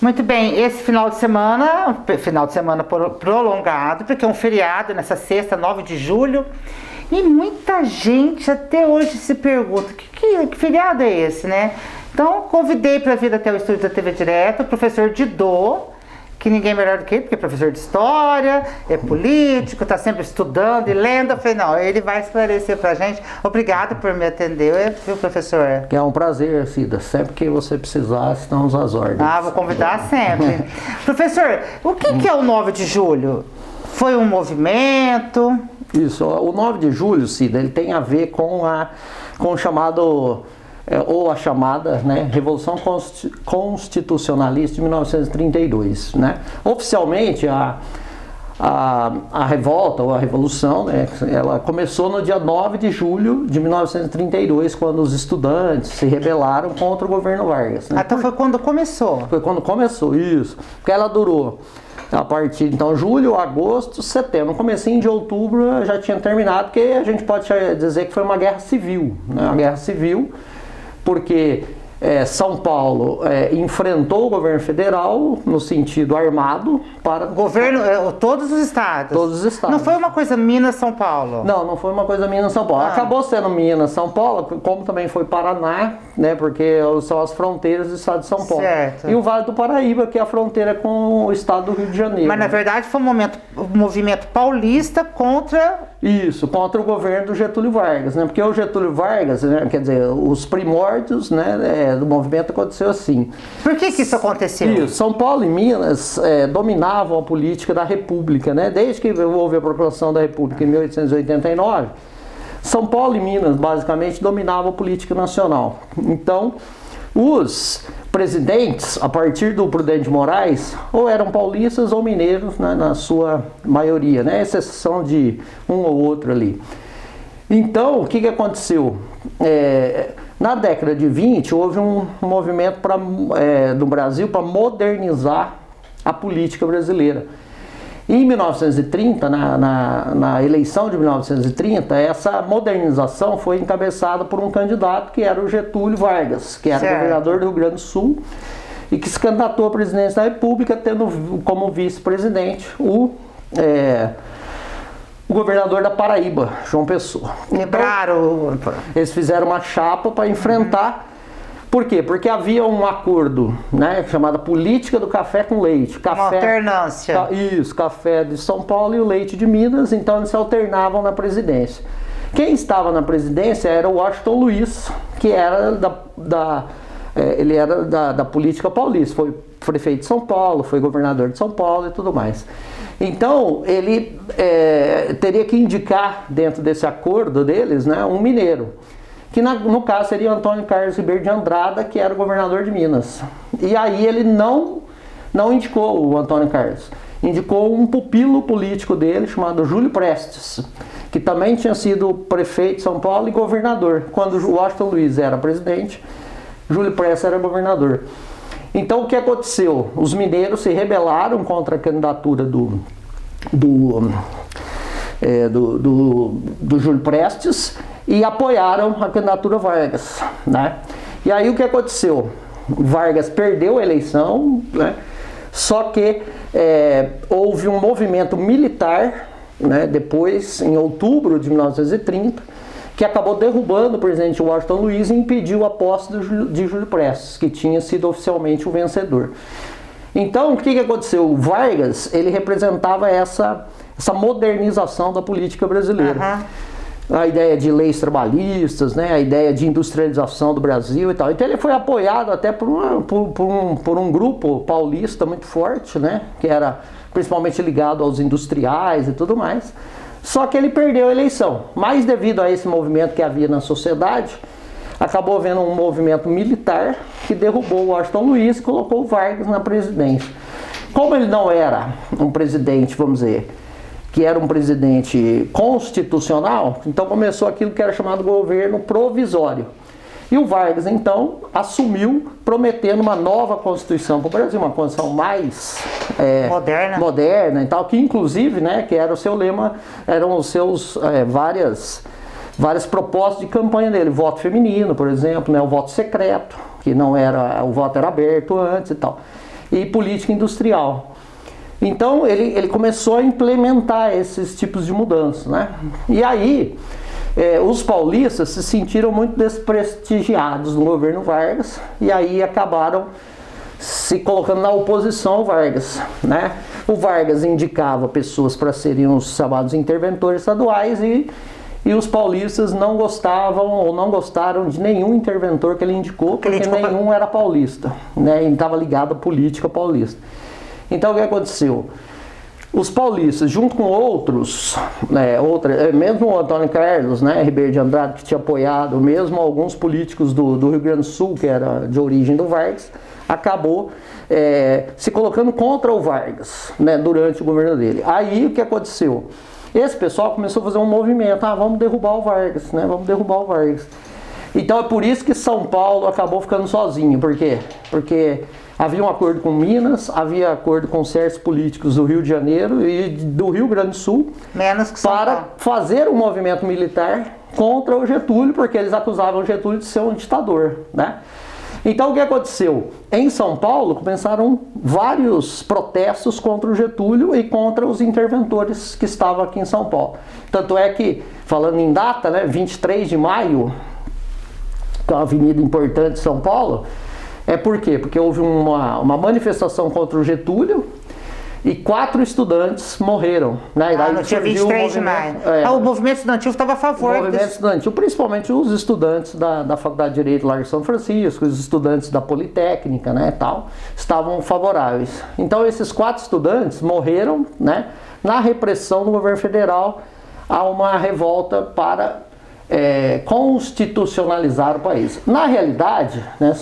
Muito bem, esse final de semana prolongado, porque é um feriado nessa sexta, 9 de julho, e muita gente até hoje se pergunta, que feriado é esse, né? Então, convidei para vir até o estúdio da TV Direto o professor Didô, que ninguém melhor do que ele, porque é professor de história, é político, está sempre estudando e lendo. Eu falei, não, ele vai esclarecer para a gente. Obrigado por me atender, viu, professor? É um prazer, Cida. Sempre que você precisar, estamos às ordens. Ah, vou convidar sempre. Professor, o que é o 9 de julho? Foi um movimento? Isso, o 9 de julho, Cida, ele tem a ver com o chamado... ou a chamada, né, Revolução Constitucionalista de 1932, né? Oficialmente a revolta ou a revolução, né, ela começou no dia 9 de julho de 1932, quando os estudantes se rebelaram contra o governo Vargas, né? Então foi quando começou? Foi quando começou, isso. Porque ela durou a partir, então, julho, agosto, setembro. No comecinho de outubro já tinha terminado, porque a gente pode dizer que foi uma guerra civil, né? Uma guerra civil, porque São Paulo enfrentou o governo federal no sentido armado para... Governo, todos os estados? Todos os estados. Não foi uma coisa Minas-São Paulo? Não, não foi uma coisa Minas-São Paulo. Acabou sendo Minas-São Paulo, como também foi Paraná, né, porque são as fronteiras do estado de São Paulo. Certo. E o Vale do Paraíba, que é a fronteira com o estado do Rio de Janeiro. Mas, na verdade, foi um movimento paulista contra... Isso, contra o governo do Getúlio Vargas, né? Porque o Getúlio Vargas, né, quer dizer, os primórdios, né, do movimento aconteceu assim. Por que isso aconteceu? Isso, São Paulo e Minas dominavam a política da República, né? Desde que houve a proclamação da República em 1889, São Paulo e Minas basicamente dominavam a política nacional. Então, os presidentes, a partir do Prudente Moraes, ou eram paulistas ou mineiros, né, na sua maioria, né, exceção de um ou outro ali. Então, o que aconteceu? Na década de 20, houve um movimento no Brasil para modernizar a política brasileira. Em 1930, na eleição de 1930, essa modernização foi encabeçada por um candidato que era o Getúlio Vargas, que era governador do Rio Grande do Sul e que se candidatou à presidência da República, tendo como vice-presidente o governador da Paraíba, João Pessoa. Quebraram. Então, eles fizeram uma chapa para enfrentar. Por quê? Porque havia um acordo, né, chamado política do café com leite. Uma alternância. Isso, café de São Paulo e o leite de Minas, então eles se alternavam na presidência. Quem estava na presidência era o Washington Luiz, que era ele era da política paulista, foi prefeito de São Paulo, foi governador de São Paulo e tudo mais. Então, ele teria que indicar, dentro desse acordo deles, né, um mineiro, que no caso seria Antônio Carlos Ribeiro de Andrada, que era o governador de Minas. E aí ele não indicou o Antônio Carlos, indicou um pupilo político dele, chamado Júlio Prestes, que também tinha sido prefeito de São Paulo e governador. Quando o Washington Luiz era presidente, Júlio Prestes era governador. Então, o que aconteceu? Os mineiros se rebelaram contra a candidatura do Júlio Prestes e apoiaram a candidatura Vargas, né? E aí o que aconteceu? Vargas perdeu a eleição, né? Só que houve um movimento militar, né, depois, em outubro de 1930, que acabou derrubando o presidente Washington Luiz e impediu a posse de Júlio Prestes, que tinha sido oficialmente o vencedor. Então, o que aconteceu? O Vargas, ele representava essa modernização da política brasileira. A ideia de leis trabalhistas, né, a ideia de industrialização do Brasil e tal. Então ele foi apoiado até por um grupo paulista muito forte, né, que era principalmente ligado aos industriais e tudo mais. Só que ele perdeu a eleição. Mas devido a esse movimento que havia na sociedade, acabou havendo um movimento militar que derrubou o Washington Luiz e colocou o Vargas na presidência. Como ele não era um presidente, vamos dizer, que era um presidente constitucional, então começou aquilo que era chamado governo provisório. E o Vargas, então, assumiu prometendo uma nova Constituição para o Brasil, uma Constituição mais moderna e tal, que inclusive, né, que era o seu lema, eram os seus várias propostas de campanha dele, voto feminino, por exemplo, né, o voto secreto, que não era, o voto era aberto antes e tal. e política industrial. Então ele começou a implementar esses tipos de mudanças, né? E aí os paulistas se sentiram muito desprestigiados no governo Vargas e aí acabaram se colocando na oposição ao Vargas, né? O Vargas indicava pessoas para serem os chamados interventores estaduais e os paulistas não gostavam ou não gostaram de nenhum interventor que ele indicou, porque nenhum era paulista, né? E estava ligado à política paulista. Então o que aconteceu? Os paulistas, junto com outros, né, mesmo o Antônio Carlos, né, Ribeiro de Andrade, que tinha apoiado, mesmo alguns políticos do Rio Grande do Sul, que era de origem do Vargas, acabou se colocando contra o Vargas, né, durante o governo dele. Aí o que aconteceu? Esse pessoal começou a fazer um movimento, vamos derrubar o Vargas, né, vamos derrubar o Vargas. Então é por isso que São Paulo acabou ficando sozinho. Por quê? Porque havia um acordo com Minas, havia acordo com certos políticos do Rio de Janeiro e do Rio Grande do Sul para fazer um movimento militar contra o Getúlio, porque eles acusavam o Getúlio de ser um ditador, né? Então o que aconteceu? Em São Paulo começaram vários protestos contra o Getúlio e contra os interventores que estavam aqui em São Paulo. Tanto é que, falando em data, né, 23 de maio, que é uma avenida importante de São Paulo, por quê? Porque houve uma manifestação contra o Getúlio e 4 estudantes morreram, né? No dia 23 de maio. O movimento estudantil estava a favor. O movimento estudantil, principalmente os estudantes da Faculdade de Direito Largo São Francisco, os estudantes da Politécnica, né, tal, estavam favoráveis. Então esses 4 estudantes morreram, né, na repressão do governo federal a uma revolta para constitucionalizar o país. Na realidade, né,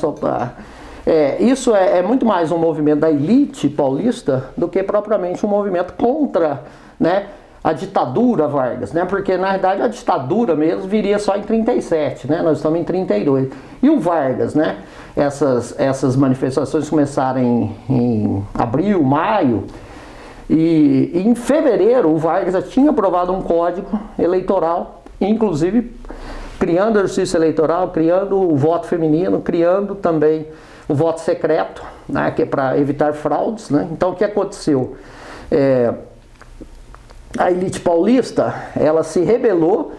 isso é muito mais um movimento da elite paulista do que propriamente um movimento contra, né, a ditadura Vargas, né, porque na realidade a ditadura mesmo viria só em 37, né, nós estamos em 32. E o Vargas, né, essas manifestações começaram em abril, maio, e em fevereiro o Vargas já tinha aprovado um código eleitoral, inclusive criando a justiça eleitoral, criando o voto feminino, criando também o voto secreto, né, que é para evitar fraudes, né? Então o que aconteceu? A elite paulista, ela se rebelou,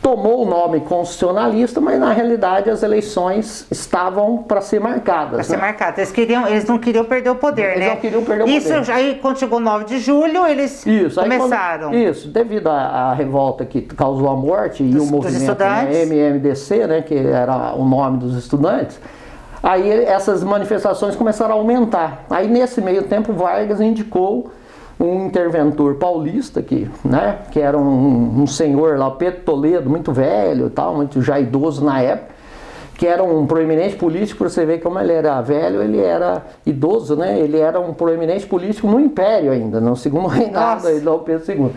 tomou o nome constitucionalista, mas na realidade as eleições estavam para ser marcadas. Para ser marcadas. Eles não queriam perder o poder, né? Eles não queriam perder o poder. Isso aí, quando chegou 9 de julho, eles começaram. Devido à revolta que causou a morte e o movimento, né, MMDC, né, que era o nome dos estudantes, aí essas manifestações começaram a aumentar. Aí nesse meio tempo Vargas indicou um interventor paulista que era um senhor lá, Pedro Toledo, muito velho, tal, muito já idoso na época, que era um proeminente político. Você vê como ele era velho, ele era idoso, né? Ele era um proeminente político no Império ainda, no segundo reinado do Pedro II.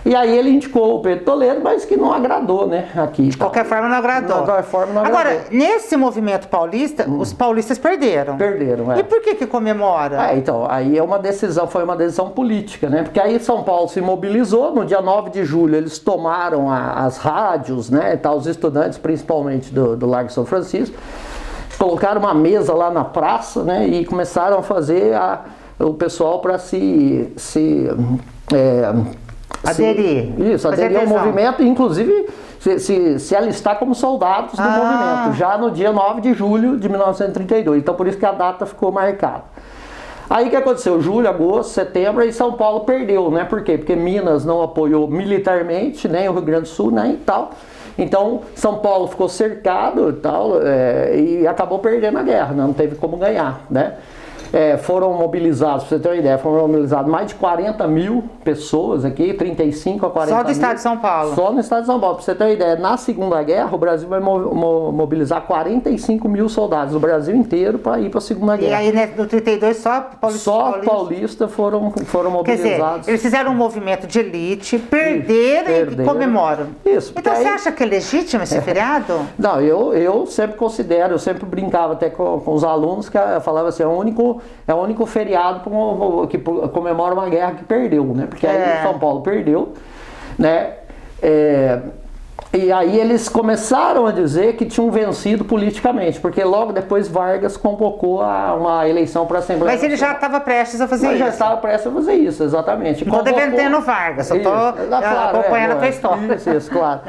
E aí ele indicou o Pedro Toledo, mas que não agradou, né? Aqui. De qualquer forma não agradou. De qualquer forma não agradou. Agora, nesse movimento paulista, os paulistas perderam. Perderam, E por que comemora? Então, aí foi uma decisão política, né? Porque aí São Paulo se mobilizou, no dia 9 de julho eles tomaram as rádios, né? Tá, os estudantes, principalmente do Largo São Francisco, colocaram uma mesa lá na praça, né? E começaram a fazer o pessoal para aderir ao movimento, inclusive se alistar como soldados do movimento, já no dia 9 de julho de 1932. Então por isso que a data ficou marcada. Aí o que aconteceu? Julho, agosto, setembro, e São Paulo perdeu, né? Por quê? Porque Minas não apoiou militarmente, nem o Rio Grande do Sul, nem tal. Então São Paulo ficou cercado e tal, e acabou perdendo a guerra, né? Não teve como ganhar, né? Foram mobilizados, pra você ter uma ideia, foram mobilizados mais de 40 mil pessoas aqui, 35 a 40 mil. Só do estado de São Paulo? Só no estado de São Paulo. Pra você ter uma ideia, na Segunda Guerra, o Brasil vai mobilizar 45 mil soldados do Brasil inteiro para ir para a Segunda Guerra. E aí, né, no 32, só paulistas foram mobilizados. Quer dizer, eles fizeram um movimento de elite, perderam e comemoram. Isso. Então você acha que é legítimo esse feriado? Não, eu sempre considero, eu sempre brincava até com os alunos, que eu falava assim, é o único feriado que comemora uma guerra que perdeu, né? Porque aí São Paulo perdeu, né? E aí eles começaram a dizer que tinham vencido politicamente, porque logo depois Vargas convocou uma eleição para a Assembleia. Mas ele já estava prestes a fazer isso. Já estava prestes a fazer isso, exatamente. Não estou defendendo Vargas, só estou acompanhando a tua história. Isso, claro.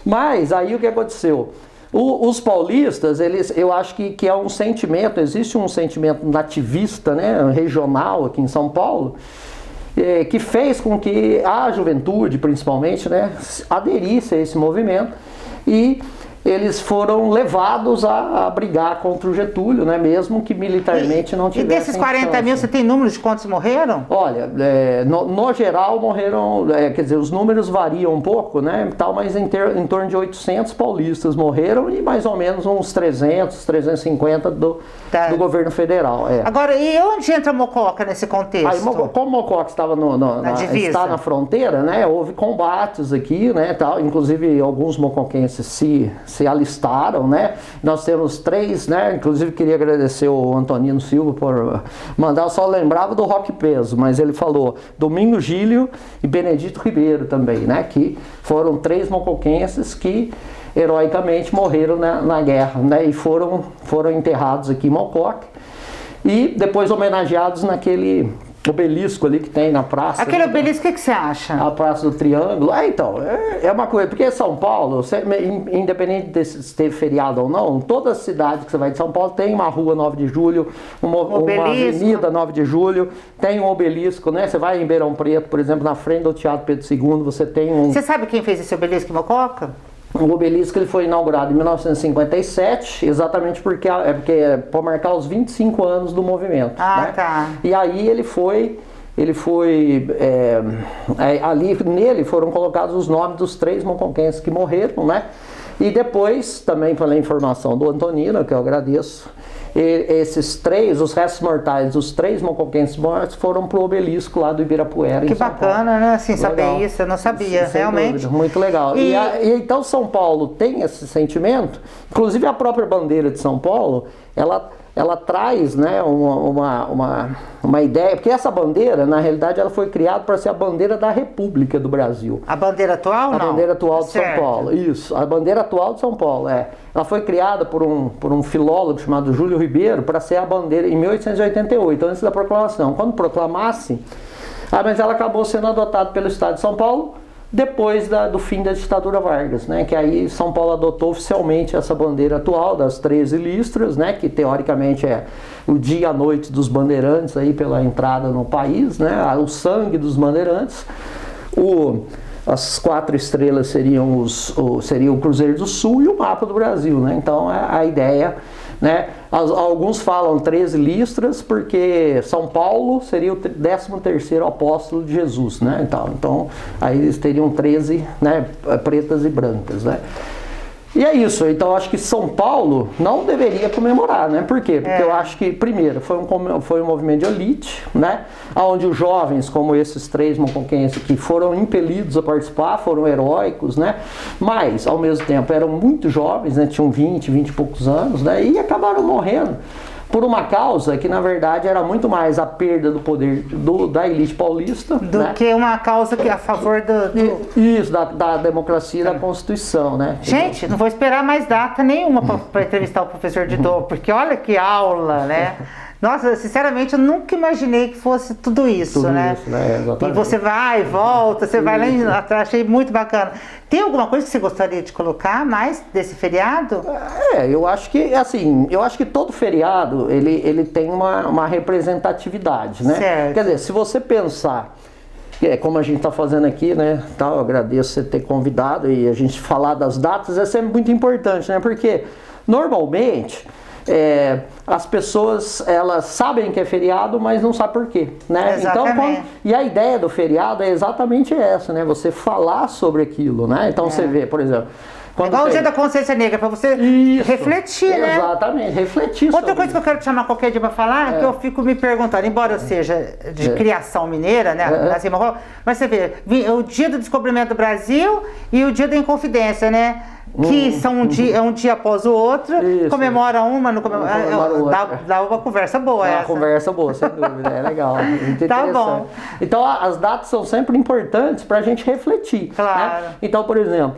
Mas aí o que aconteceu? Os paulistas, eu acho que é um sentimento, existe um sentimento nativista, né, regional aqui em São Paulo, que fez com que a juventude, principalmente, né, aderisse a esse movimento, e eles foram levados a brigar contra o Getúlio, né, mesmo que militarmente não tivessem. E desses 40 mil, você tem números de quantos morreram? Olha, no geral morreram, quer dizer, os números variam um pouco, né, tal, mas em torno de 800 paulistas morreram e mais ou menos uns 300, 350 do governo federal. Agora, e onde entra Mococa nesse contexto? Aí, como Mococa estava está na fronteira, né, houve combates aqui, né, tal, inclusive alguns mocoquenses se alistaram, né? Nós temos 3, né? Inclusive queria agradecer o Antonino Silva por mandar, eu só lembrava do Roque Peso, mas ele falou Domingo Gílio e Benedito Ribeiro também, né? Que foram 3 mocoquenses que heroicamente morreram na guerra, né? E foram enterrados aqui em Mococa e depois homenageados naquele obelisco ali que tem na praça. Aquele obelisco, o que você acha? A Praça do Triângulo. Então, é uma coisa, porque São Paulo, independente de ter feriado ou não, toda cidade que você vai de São Paulo tem uma rua 9 de julho, uma avenida 9 de julho, tem um obelisco, né? Você vai em Ribeirão Preto, por exemplo, na frente do Teatro Pedro II, você tem um... Você sabe quem fez esse obelisco em Mococa? O obelisco ele foi inaugurado em 1957, exatamente porque para marcar os 25 anos do movimento. Ah, né? Tá. E aí ali nele foram colocados os nomes dos 3 mocoquenses que morreram, né? E depois, também pela informação do Antonino, que eu agradeço, esses 3, os restos mortais dos 3 mocoquenses mortos foram pro obelisco lá do Ibirapuera. Que bacana, né? Assim, saber isso, eu não sabia, realmente. Dúvida, muito legal. E então São Paulo tem esse sentimento, inclusive a própria bandeira de São Paulo, ela traz, né, uma ideia, porque essa bandeira, na realidade, ela foi criada para ser a bandeira da República do Brasil. A bandeira atual, não? A bandeira atual de certo. São Paulo, isso. A bandeira atual de São Paulo, Ela foi criada por um filólogo chamado Júlio Ribeiro para ser a bandeira em 1888, antes da proclamação. Quando proclamasse, mas ela acabou sendo adotada pelo Estado de São Paulo, depois do fim da ditadura Vargas, né, que aí São Paulo adotou oficialmente essa bandeira atual das 13 listras, né, que teoricamente é o dia e a noite dos bandeirantes aí pela entrada no país, né, o sangue dos bandeirantes. As 4 estrelas seriam seria o Cruzeiro do Sul e o mapa do Brasil, né? Então a ideia, né? Alguns falam 13 listras porque São Paulo seria o 13º apóstolo de Jesus, né? Então aí eles teriam 13, né, pretas e brancas, né? E é isso, então acho que São Paulo não deveria comemorar, né? Por quê? Porque eu acho que, primeiro, foi um movimento de elite, né? Onde os jovens, como esses 3 mocoquenses que foram impelidos a participar, foram heróicos, né? Mas, ao mesmo tempo, eram muito jovens, né? Tinham 20 e poucos anos, né? E acabaram morrendo por uma causa que, na verdade, era muito mais a perda do poder da elite paulista do que uma causa que a favor Isso, da democracia e da Constituição, né? Gente, não vou esperar mais data nenhuma para entrevistar o professor Didô, porque olha que aula, né? Nossa, sinceramente, eu nunca imaginei que fosse tudo isso, né? Isso, né? Exatamente. E você vai e volta, você vai lá atrás, achei muito bacana. Tem alguma coisa que você gostaria de colocar mais desse feriado? Eu acho que, assim, todo feriado, ele tem uma representatividade, né? Certo. Quer dizer, se você pensar, como a gente está fazendo aqui, né? Eu agradeço você ter convidado e a gente falar das datas, é sempre muito importante, né? Porque, normalmente, as pessoas, elas sabem que é feriado, mas não sabem por quê, né? Exatamente. E a ideia do feriado é exatamente essa, né? Você falar sobre aquilo, né? Então você vê, por exemplo, igual o Dia da Consciência Negra, para você refletir, né? Exatamente, refletir. Outra coisa que eu quero te chamar qualquer dia para falar, que eu fico me perguntando, embora eu seja de criação mineira, né? Mas você vê, o Dia do Descobrimento do Brasil e o Dia da Inconfidência, né? que são um dia após o outro, Isso. comemora uma, não comemora, Comemora outra. dá uma conversa boa É uma essa. conversa boa, sem dúvida, é legal. Muito Tá interessante. bom. Então as datas são sempre importantes para a gente refletir. Claro. Né? Então, por exemplo,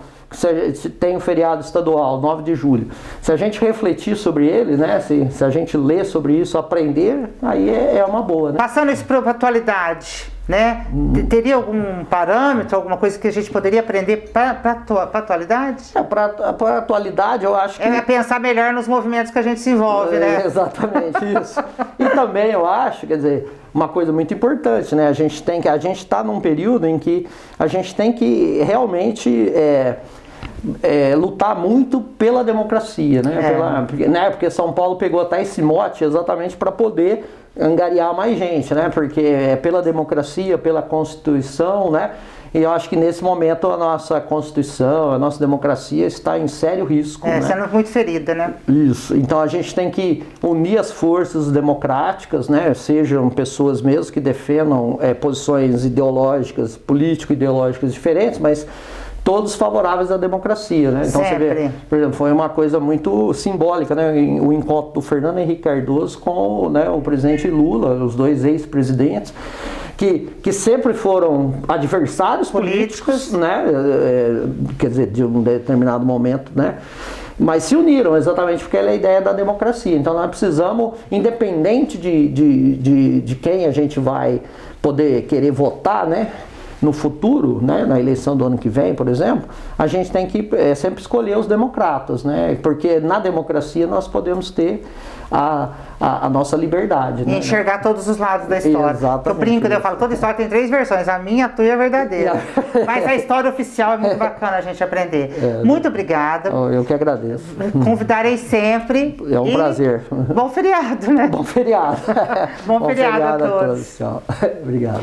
se tem um feriado estadual, 9 de julho, se a gente refletir sobre ele, né? Se a gente ler sobre isso, aprender, aí é uma boa, né? Passando isso para a atualidade, né? Teria algum parâmetro, alguma coisa que a gente poderia aprender para a atualidade? Para a atualidade, eu acho que... É pensar melhor nos movimentos que a gente se envolve, né? Exatamente, isso. E também eu acho, quer dizer, uma coisa muito importante, né? A gente está num período em que a gente tem que realmente lutar muito pela democracia, né? Porque São Paulo pegou até esse mote exatamente para poder angariar mais gente, né? Porque é pela democracia, pela Constituição, né? E eu acho que nesse momento a nossa Constituição, a nossa democracia está em sério risco. Né? Sendo muito ferida, né? Isso. Então a gente tem que unir as forças democráticas, né? Sejam pessoas mesmo que defendam posições ideológicas, político-ideológicas diferentes, mas todos favoráveis à democracia, né? Então Sempre. Você vê, por exemplo, foi uma coisa muito simbólica, né? O encontro do Fernando Henrique Cardoso com o presidente Lula, os dois ex-presidentes, que sempre foram adversários políticos, né? Quer dizer, de um determinado momento, né? Mas se uniram exatamente porque é a ideia da democracia. Então nós precisamos, independente de quem a gente vai poder querer votar, né? No futuro, né, na eleição do ano que vem, por exemplo, a gente tem que sempre escolher os democratas, né, porque na democracia nós podemos ter a nossa liberdade. E enxergar todos os lados da história. Exatamente. Eu brinco, eu falo, toda história tem 3 versões, a minha, a tua e a verdadeira. Mas a história oficial é muito bacana a gente aprender. Muito obrigada. Eu que agradeço. Convidarei sempre. É um prazer. Bom feriado, né? Bom feriado. Bom feriado a todos. Tchau. Obrigado.